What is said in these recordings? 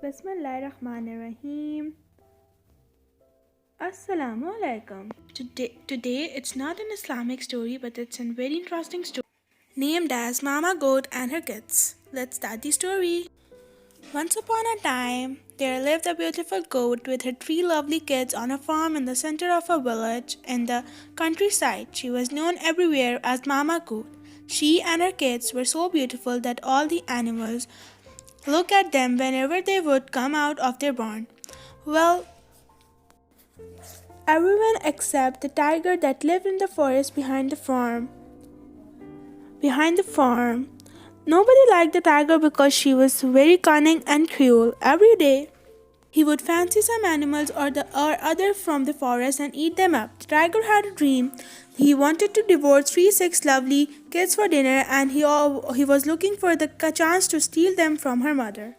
Bismillahirrahmanirrahim. Assalamu alaikum. Today it's not an Islamic story, but it's a very interesting story named as Mama Goat and Her Kids. Let's start the story. Once upon a time, there lived a beautiful goat with her three lovely kids on a farm in the center of a village in the countryside. She was known everywhere as Mama Goat. She and her kids were so beautiful that all the animals looked at them whenever they would come out of their barn. Well, everyone except the tiger that lived in the forest behind the farm. Nobody liked the tiger because she was very cunning and cruel. Every day, he would fancy some animals or other from the forest and eat them up. The tiger had a dream. He wanted to devour six lovely kids for dinner, and he was looking for the chance to steal them from her mother.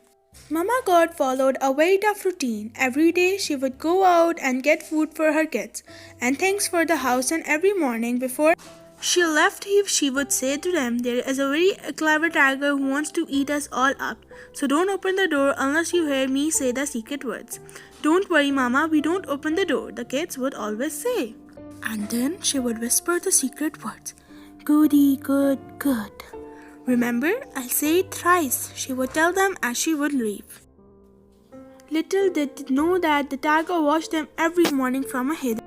Mama God followed a very tough routine. Every day she would go out and get food for her kids and things for the house, and every morning before she left, she would say to them, "There is a very clever tiger who wants to eat us all up. So don't open the door unless you hear me say the secret words." "Don't worry, Mama, we don't open the door," the kids would always say. And then she would whisper the secret words. "Goody, good, good. Remember, I'll say it thrice," she would tell them as she would leave. Little did they know that the tiger watched them every morning from a hidden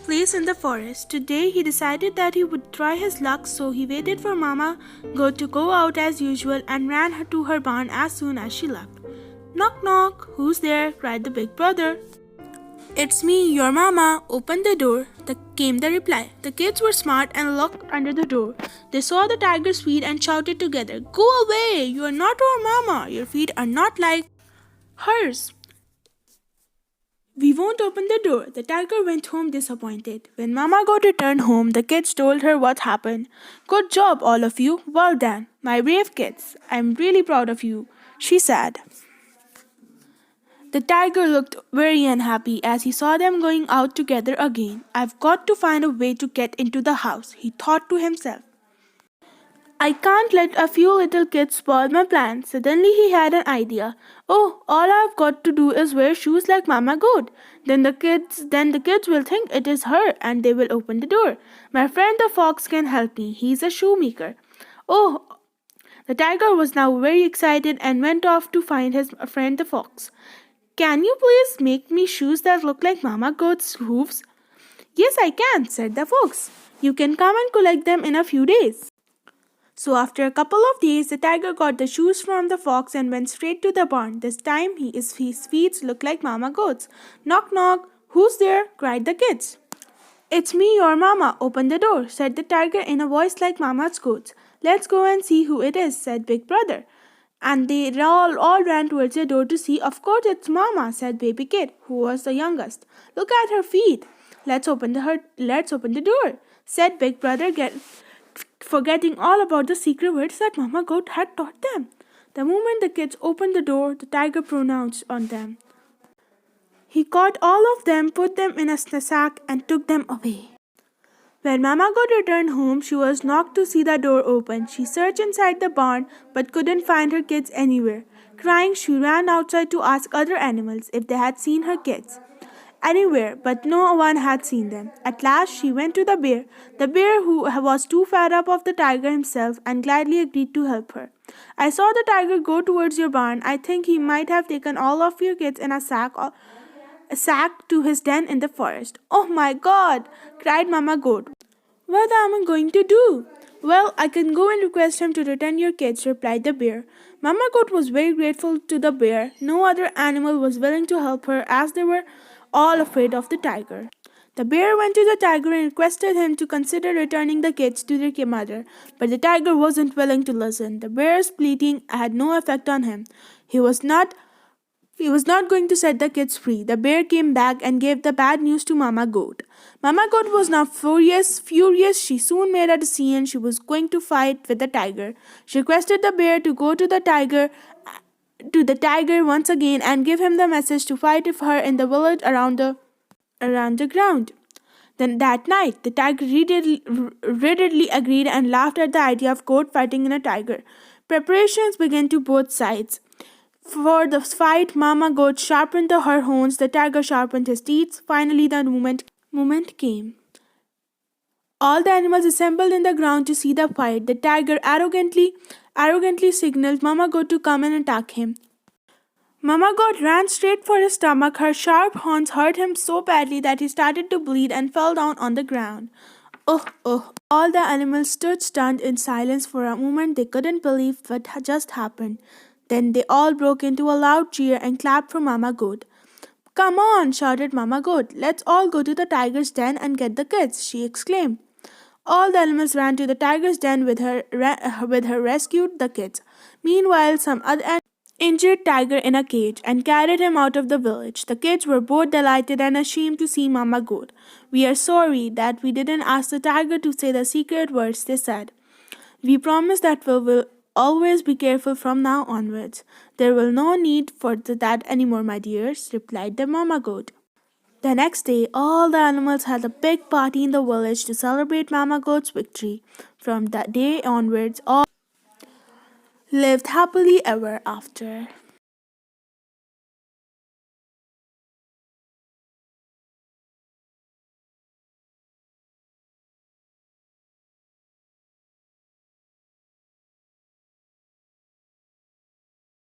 place in the forest. Today he decided that he would try his luck, so he waited for Mama Goat to go out as usual and ran her to her barn as soon as she left. "Knock, knock, who's there?" cried the big brother. "It's me, your mama. Open the door," came the reply. The kids were smart and looked under the door. They saw the tiger's feet and shouted together, "Go away! You are not our mama. Your feet are not like hers. We won't open the door." The tiger went home disappointed. When Mama Goat returned home, the kids told her what happened. "Good job, all of you. Well done, my brave kids. I'm really proud of you," she said. The tiger looked very unhappy as he saw them going out together again. "I've got to find a way to get into the house," he thought to himself. "I can't let a few little kids spoil my plans." Suddenly he had an idea. "Oh, all I've got to do is wear shoes like Mama Goat. Then the kids will think it is her and they will open the door. My friend the fox can help me. He's a shoemaker." Oh, the tiger was now very excited and went off to find his friend the fox. "Can you please make me shoes that look like Mama Goat's hooves?" "Yes, I can," said the fox. "You can come and collect them in a few days." So after a couple of days, the tiger got the shoes from the fox and went straight to the barn. This time his feet looked like Mama Goat's. "Knock, knock, who's there?" cried the kids. "It's me, your mama. Open the door," said the tiger in a voice like Mama Goat's. "Let's go and see who it is," said Big Brother. And they all ran towards the door to see. "Of course it's Mama," said Baby Kid, who was the youngest. "Look at her feet." Let's open the door," said Big Brother, forgetting all about the secret words that Mama Goat had taught them. The moment the kids opened the door, the tiger pronounced on them. He caught all of them, put them in a sack, and took them away. When Mama Goat returned home, she was knocked to see the door open. She searched inside the barn but couldn't find her kids anywhere. Crying, she ran outside to ask other animals if they had seen her kids anywhere, but no one had seen them. At last, she went to the bear who was too fed up of the tiger himself and gladly agreed to help her. "I saw the tiger go towards your barn. I think he might have taken all of your kids in a sack to his den in the forest." "Oh my God!" cried Mama Goat. "What am I going to do?" "Well, I can go and request him to return your kids," replied the bear. Mama Goat was very grateful to the bear. No other animal was willing to help her as they were all afraid of the tiger. The bear went to the tiger and requested him to consider returning the kids to their mother, but the tiger wasn't willing to listen. The bear's pleading had no effect on him. He was not going to set the kids free. The bear came back and gave the bad news to Mama Goat. Mama Goat was now furious. She soon made a decision. She was going to fight with the tiger. She requested the bear to go to the tiger once again and give him the message to fight with her in the village around the ground. Then that night, the tiger readily agreed and laughed at the idea of goat fighting in a tiger. Preparations began to both sides. For the fight, Mama Goat sharpened her horns, the tiger sharpened his teeth. Finally, the moment came. All the animals assembled in the ground to see the fight. The tiger arrogantly signaled Mama Goat to come and attack him. Mama Goat ran straight for his stomach. Her sharp horns hurt him so badly that he started to bleed and fell down on the ground. Oh, oh. All the animals stood stunned in silence for a moment. They couldn't believe what had just happened. Then they all broke into a loud cheer and clapped for Mama Goat. Come on, shouted Mama Goat. Let's all go to the tiger's den and get the kids, she exclaimed. All the animals ran to the tiger's den with her rescued the kids. Meanwhile, some other injured tiger in a cage and carried him out of the village. The kids were both delighted and ashamed to see Mama Goat. We are sorry that we didn't ask the tiger to say the secret words, they said. We promise that we will always be careful from now onwards. There will no need for that anymore, my dears, replied the Mama Goat. The next day, all the animals had a big party in the village to celebrate Mama Goat's victory. From that day onwards, all lived happily ever after.